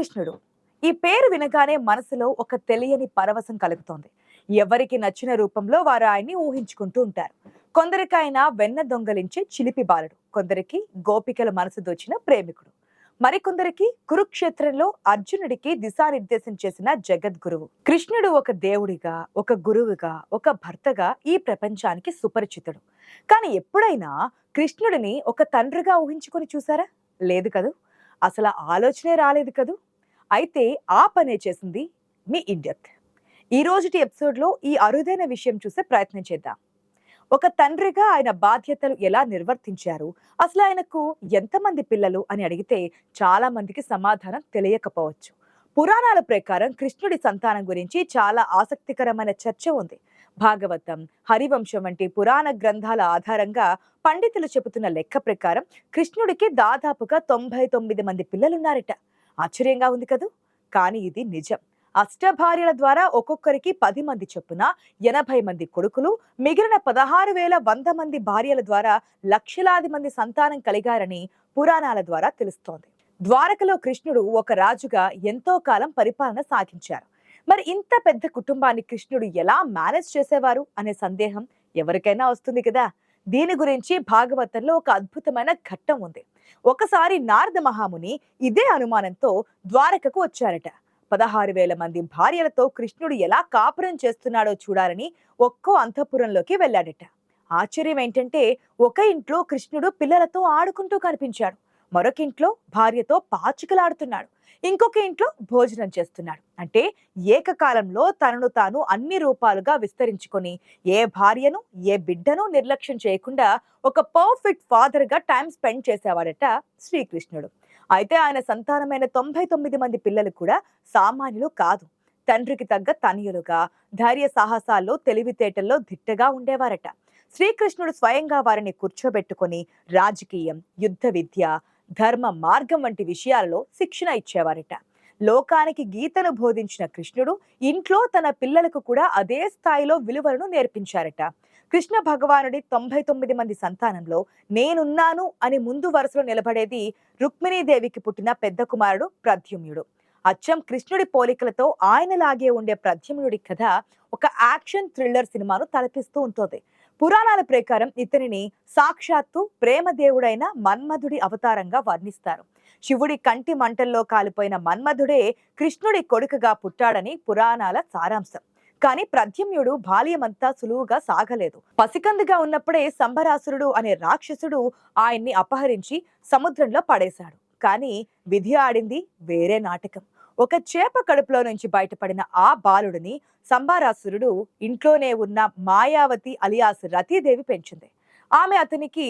శ్రీకృష్ణుడు. ఈ పేరు వినగానే మనసులో ఒక తెలియని పరవశం కలుగుతోంది. ఎవరికి నచ్చిన రూపంలో వారు ఆయన్ని ఊహించుకుంటూ ఉంటారు. కొందరికి ఆయన వెన్న దొంగలించే చిలిపి బాలుడు, కొందరికి గోపికల మనసు దోచిన ప్రేమికుడు, మరికొందరికి కురుక్షేత్రంలో అర్జునుడికి దిశానిర్దేశం చేసిన జగద్గురువు. కృష్ణుడు ఒక దేవుడిగా, ఒక గురువుగా, ఒక భర్తగా ఈ ప్రపంచానికి సుపరిచితుడు. కానీ ఎప్పుడైనా కృష్ణుడిని ఒక తండ్రిగా ఊహించుకొని చూసారా? లేదు కదూ. అసలు ఆలోచనే రాలేదు కదూ. అయితే ఆ పనే చేసింది మీ ఇండియత్. ఈ రోజుటి ఎపిసోడ్లో ఈ అరుదైన విషయం చూసే ప్రయత్నం చేద్దాం. ఒక తండ్రిగా ఆయన బాధ్యతలు ఎలా నిర్వర్తించారు, అసలు ఆయనకు ఎంతమంది పిల్లలు అని అడిగితే చాలా మందికి సమాధానం తెలియకపోవచ్చు. పురాణాల ప్రకారం కృష్ణుడి సంతానం గురించి చాలా ఆసక్తికరమైన చర్చ ఉంది. భాగవతం, హరివంశం వంటి పురాణ గ్రంథాల ఆధారంగా పండితులు చెబుతున్న లెక్క ప్రకారం కృష్ణుడికి దాదాపుగా 99 మంది పిల్లలున్నారట. ఆశ్చర్యంగా ఉంది కదూ. కానీ ఇది నిజం. అష్టభార్యల ద్వారా ఒక్కొక్కరికి 10 మంది చొప్పున 80 మంది కొడుకులు, మిగిలిన 16,100 మంది భార్యల ద్వారా లక్షలాది మంది సంతానం కలిగారని పురాణాల ద్వారా తెలుస్తోంది. ద్వారకలో కృష్ణుడు ఒక రాజుగా ఎంతో కాలం పరిపాలన సాగించారు. మరి ఇంత పెద్ద కుటుంబాన్ని కృష్ణుడు ఎలా మేనేజ్ చేసేవారు అనే సందేహం ఎవరికైనా వస్తుంది కదా. దీని గురించి భాగవతంలో ఒక అద్భుతమైన ఘట్టం ఉంది. ఒకసారి నారద మహాముని ఇదే అనుమానంతో ద్వారకకు వచ్చారట. 16,000 మంది భార్యలతో కృష్ణుడు ఎలా కాపురం చేస్తున్నాడో చూడాలని ఒక్కో అంతఃపురంలోకి వెళ్ళాడట. ఆశ్చర్యం ఏంటంటే, ఒక ఇంట్లో కృష్ణుడు పిల్లలతో ఆడుకుంటూ కనిపించాడు, మరొక ఇంట్లో భార్యతో పాచికలాడుతున్నాడు, ఇంకొక ఇంట్లో భోజనం చేస్తున్నాడు. అంటే ఏకకాలంలో తనను తాను అన్ని రూపాలుగా విస్తరించుకొని ఏ భార్యను, ఏ బిడ్డను నిర్లక్ష్యం చేయకుండా ఒక పర్ఫెక్ట్ ఫాదర్ గా టైం స్పెండ్ చేసేవాడట శ్రీకృష్ణుడు. అయితే ఆయన సంతానమైన 99 మంది పిల్లలు కూడా సామాన్యులు కాదు. తండ్రికి తగ్గ తనయులుగా, ధైర్య సాహసాల్లో, తెలివితేటల్లో దిట్టగా ఉండేవారట. శ్రీకృష్ణుడు స్వయంగా వారిని కూర్చోబెట్టుకొని రాజకీయం, యుద్ధ విద్య, ధర్మ మార్గం వంటి విషయాలలో శిక్షణ ఇచ్చేవారట. లోకానికి గీతను బోధించిన కృష్ణుడు ఇంట్లో తన పిల్లలకు కూడా అదే స్థాయిలో విలువలను నేర్పించారట. కృష్ణ భగవానుడి 99 మంది సంతానంలో నేనున్నాను అని ముందు వరుసలో నిలబడేది రుక్మిణీదేవికి పుట్టిన పెద్ద కుమారుడు ప్రద్యుమ్నుడు. అచ్చం కృష్ణుడి పోలికలతో ఆయనలాగే ఉండే ప్రద్యుమ్నుడి కథ ఒక యాక్షన్ థ్రిల్లర్ సినిమాను తలపిస్తూ ఉంటుంది. పురాణాల ప్రకారం ఇతనిని సాక్షాత్తు ప్రేమదేవుడైన మన్మధుడి అవతారంగా వర్ణిస్తారు. శివుడి కంటి మంటల్లో కాలిపోయిన మన్మధుడే కృష్ణుడి కొడుకుగా పుట్టాడని పురాణాల సారాంశం. కానీ ప్రద్యుమ్నుడు బాల్యమంతా సులువుగా సాగలేదు. పసికందుగా ఉన్నప్పుడే సంబరాసురుడు అనే రాక్షసుడు ఆయన్ని అపహరించి సముద్రంలో పడేశాడు. కానీ విధి ఆడింది వేరే నాటకం. ఒక చేప కడుపులో నుంచి బయటపడిన ఆ బాలుడిని సంబారాసురుడు ఇంట్లోనే ఉన్న మాయావతి అలియాస్ రతీదేవి పెంచింది. ఆమె అతనికి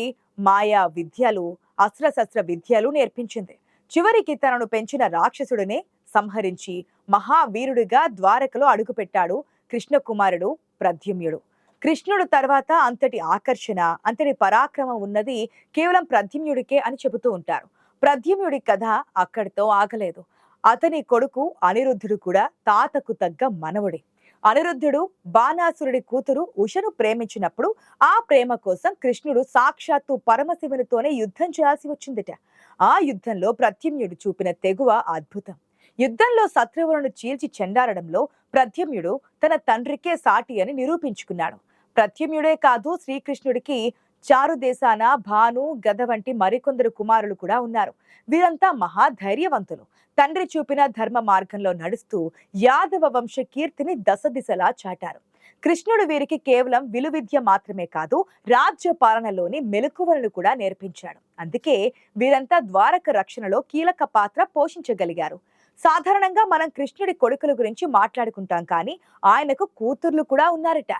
మాయా విద్యలు, అస్త్రశస్త్ర విద్యలు నేర్పించింది. చివరికి తనను పెంచిన రాక్షసుడినే సంహరించి మహావీరుడిగా ద్వారకలో అడుగుపెట్టాడు కృష్ణ కుమారుడు ప్రద్యుమ్నుడు. కృష్ణుడు తర్వాత అంతటి ఆకర్షణ, అంతటి పరాక్రమం ఉన్నది కేవలం ప్రద్యుమ్నుడికే అని చెబుతూ ఉంటారు. ప్రద్యుమ్నుడి కథ అక్కడితో ఆగలేదు. అతని కొడుకు అనిరుద్ధుడు కూడా తాతకు తగ్గ మనవుడే. అనిరుద్ధుడు బాణాసురుడి కూతురు ఉషను ప్రేమించినప్పుడు ఆ ప్రేమ కోసం కృష్ణుడు సాక్షాత్తు పరమశివునితోనే యుద్ధం చేయాల్సి వచ్చిందిట. ఆ యుద్ధంలో ప్రద్యుమ్నుడు చూపిన తెగువ అద్భుతం. యుద్ధంలో శత్రువులను చీల్చి చెండాడడంలో ప్రద్యుమ్నుడు తన తండ్రికే సాటి అని నిరూపించుకున్నాడు. ప్రద్యుమ్నుడే కాదు, శ్రీకృష్ణుడికి చారుదేశాన, భాను, గద వంటి మరికొందరు కుమారులు కూడా ఉన్నారు. వీరంతా మహాధైర్యవంతులు. తండ్రి చూపిన ధర్మ మార్గంలో నడుస్తూ యాదవ వంశ కీర్తిని దశ దిశలా చాటారు. కృష్ణుడు వీరికి కేవలం విలువిద్య మాత్రమే కాదు, రాజ్య పాలనలోని మెలకువలను కూడా నేర్పించాడు. అందుకే వీరంతా ద్వారక రక్షణలో కీలక పాత్ర పోషించగలిగారు. సాధారణంగా మనం కృష్ణుడి కొడుకుల గురించి మాట్లాడుకుంటాం, కానీ ఆయనకు కూతుర్లు కూడా ఉన్నారట.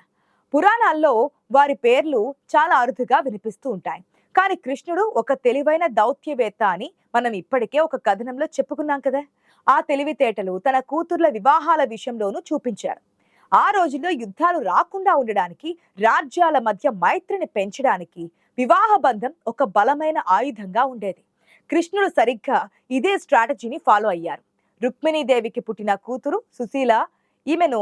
పురాణాల్లో వారి పేర్లు చాలా అరుదుగా వినిపిస్తూ ఉంటాయి. కానీ కృష్ణుడు ఒక తెలివైన దౌత్యవేత్త అని మనం ఇప్పటికే ఒక కథనంలో చెప్పుకున్నాం కదా. ఆ తెలివితేటలు తన కూతుర్ల వివాహాల విషయంలోనూ చూపించారు. ఆ రోజుల్లో యుద్ధాలు రాకుండా ఉండడానికి, రాజ్యాల మధ్య మైత్రిని పెంచడానికి వివాహ బంధం ఒక బలమైన ఆయుధంగా ఉండేది. కృష్ణుడు సరిగ్గా ఇదే స్ట్రాటజీని ఫాలో అయ్యారు. రుక్మిణీదేవికి పుట్టిన కూతురు సుశీల, ఈమెను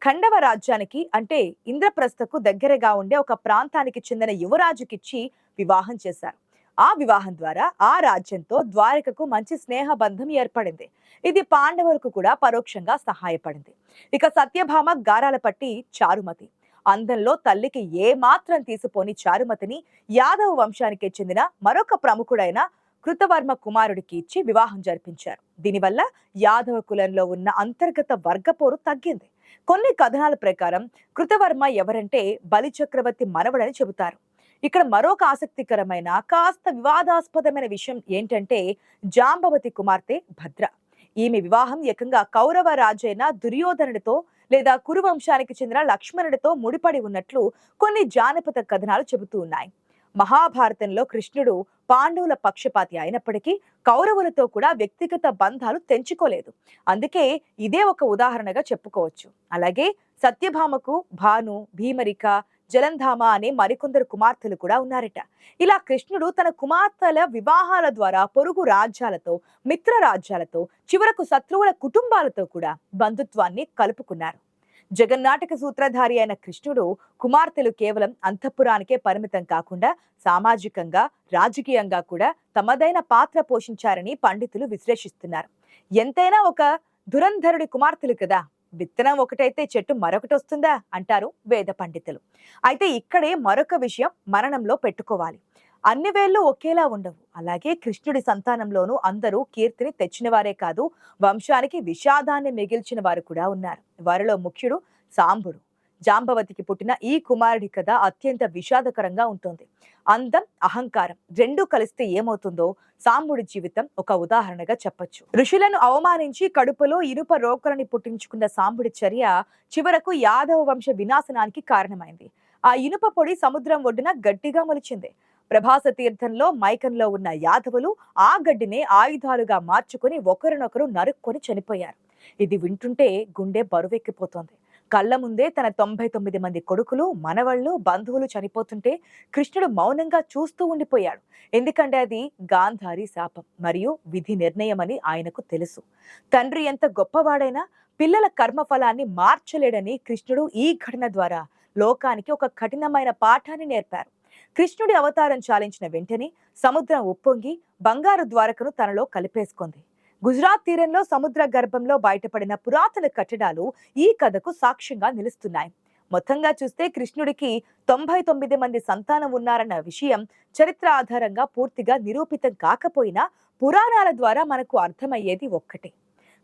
ఖండవ రాజ్యానికి అంటే ఇంద్రప్రస్థకు దగ్గరగా ఉండే ఒక ప్రాంతానికి చెందిన యువరాజుకిచ్చి వివాహం చేశారు. ఆ వివాహం ద్వారా ఆ రాజ్యంతో ద్వారకకు మంచి స్నేహ బంధం ఏర్పడింది. ఇది పాండవులకు కూడా పరోక్షంగా సహాయపడింది. ఇక సత్యభామ గారాల పట్టి చారుమతి. అందంలో తల్లికి ఏ మాత్రం తీసిపోని చారుమతిని యాదవ వంశానికి చెందిన మరొక ప్రముఖుడైన కృతవర్మ కుమారుడికి ఇచ్చి వివాహం జరిపించారు. దీనివల్ల యాదవ కులంలో ఉన్న అంతర్గత వర్గపోరు తగ్గింది. కొన్ని కథనాల ప్రకారం కృతవర్మ ఎవరంటే బలి చక్రవర్తి మనవడని చెబుతారు. ఇక్కడ మరొక ఆసక్తికరమైన కాస్త వివాదాస్పదమైన విషయం ఏంటంటే జాంబవతి కుమార్తె భద్ర. ఈమె వివాహం ఏకంగా కౌరవ రాజైన దుర్యోధనుడితో లేదా కురువంశానికి చెందిన లక్ష్మణుడితో ముడిపడి ఉన్నట్లు కొన్ని జానపద కథనాలు చెబుతూ ఉన్నాయి. మహాభారతంలో కృష్ణుడు పాండవుల పక్షపాతి అయినప్పటికీ కౌరవులతో కూడా వ్యక్తిగత బంధాలు తెంచుకోలేదు. అందుకే ఇదే ఒక ఉదాహరణగా చెప్పుకోవచ్చు. అలాగే సత్యభామకు భాను, భీమరిక, జలంధామ అనే మరికొందరు కుమార్తెలు కూడా ఉన్నారట. ఇలా కృష్ణుడు తన కుమార్తెల వివాహాల ద్వారా పొరుగు రాజ్యాలతో, మిత్ర రాజ్యాలతో, చివరకు శత్రువుల కుటుంబాలతో కూడా బంధుత్వాన్ని కలుపుకున్నారు. జగన్నాటక సూత్రధారి అయిన కృష్ణుడు కుమార్తెలు కేవలం అంతఃపురానికే పరిమితం కాకుండా సామాజికంగా, రాజకీయంగా కూడా తమదైన పాత్ర పోషించారని పండితులు విశ్లేషిస్తున్నారు. ఎంతైనా ఒక దురంధరుడి కుమార్తెలు కదా, విత్తనం ఒకటైతే చెట్టు మరొకటి వస్తుందా అంటారు వేద పండితులు. అయితే ఇక్కడే మరొక విషయం మరణంలో పెట్టుకోవాలి. అన్ని వేళ్ళు ఒకేలా ఉండవు. అలాగే కృష్ణుడి సంతానంలోనూ అందరూ కీర్తిని తెచ్చిన వారే కాదు, వంశానికి విషాదాన్ని మిగిల్చిన వారు కూడా ఉన్నారు. వారిలో ముఖ్యుడు సాంబుడు. జాంబవతికి పుట్టిన ఈ కుమారుడి కథ అత్యంత విషాదకరంగా ఉంటుంది. అందం, అహంకారం రెండూ కలిస్తే ఏమవుతుందో సాంబుడి జీవితం ఒక ఉదాహరణగా చెప్పొచ్చు. ఋషులను అవమానించి కడుపులో ఇనుప రోకలని పుట్టించుకున్న సాంబుడి చర్య చివరకు యాదవ వంశ వినాశనానికి కారణమైంది. ఆ ఇనుప పొడి సముద్రం ఒడ్డున గట్టిగా మొలిచింది. ప్రభాస తీర్థంలో మైకంలో ఉన్న యాదవులు ఆ గడ్డినే ఆయుధాలుగా మార్చుకుని ఒకరినొకరు నరుక్కొని చనిపోయారు. ఇది వింటుంటే గుండె బరువెక్కిపోతోంది. కళ్ళ ముందే తన 99 మంది కొడుకులు, మనవళ్ళు, బంధువులు చనిపోతుంటే కృష్ణుడు మౌనంగా చూస్తూ ఉండిపోయాడు. ఎందుకంటే అది గాంధారి శాపం మరియు విధి నిర్ణయం అని ఆయనకు తెలుసు. తండ్రి ఎంత గొప్పవాడైనా పిల్లల కర్మఫలాన్ని మార్చలేడని కృష్ణుడు ఈ ఘటన ద్వారా లోకానికి ఒక కఠినమైన పాఠాన్ని నేర్పారు. కృష్ణుడి అవతారం చాలించిన వెంటనే సముద్రం ఉప్పొంగి బంగారు ద్వారకను తనలో కలిపేసుకుంది. గుజరాత్ తీరంలో సముద్ర గర్భంలో బయటపడిన పురాతన కట్టడాలు ఈ కథకు సాక్ష్యంగా నిలుస్తున్నాయి. మొత్తంగా చూస్తే కృష్ణుడికి 99 మంది సంతానం ఉన్నారన్న విషయం చరిత్ర ఆధారంగా పూర్తిగా నిరూపితం కాకపోయినా పురాణాల ద్వారా మనకు అర్థమయ్యేది ఒక్కటే: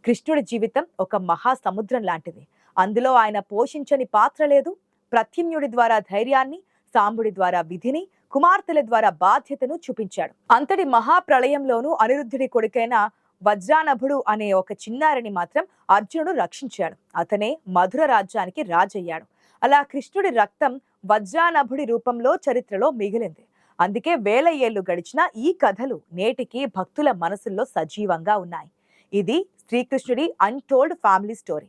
కృష్ణుడి జీవితం ఒక మహాసముద్రం లాంటిది. అందులో ఆయన పోషించని పాత్ర లేదు. ప్రత్యుమ్నుడి ద్వారా ధైర్యాన్ని, సాంబుడి ద్వారా విధిని, కుమార్తెల ద్వారా బాధ్యతను చూపించాడు. అంతటి మహాప్రళయంలోనూ అనిరుద్ధుడి కొడుకైన వజ్రానభుడు అనే ఒక చిన్నారిని మాత్రం అర్జునుడు రక్షించాడు. అతనే మధుర రాజ్యానికి రాజయ్యాడు. అలా కృష్ణుడి రక్తం వజ్రానభుడి రూపంలో చరిత్రలో మిగిలింది. అందుకే వేల ఏళ్లు గడిచిన ఈ కథలు నేటికి భక్తుల మనసుల్లో సజీవంగా ఉన్నాయి. ఇది శ్రీకృష్ణుడి అన్టోల్డ్ ఫ్యామిలీ స్టోరీ.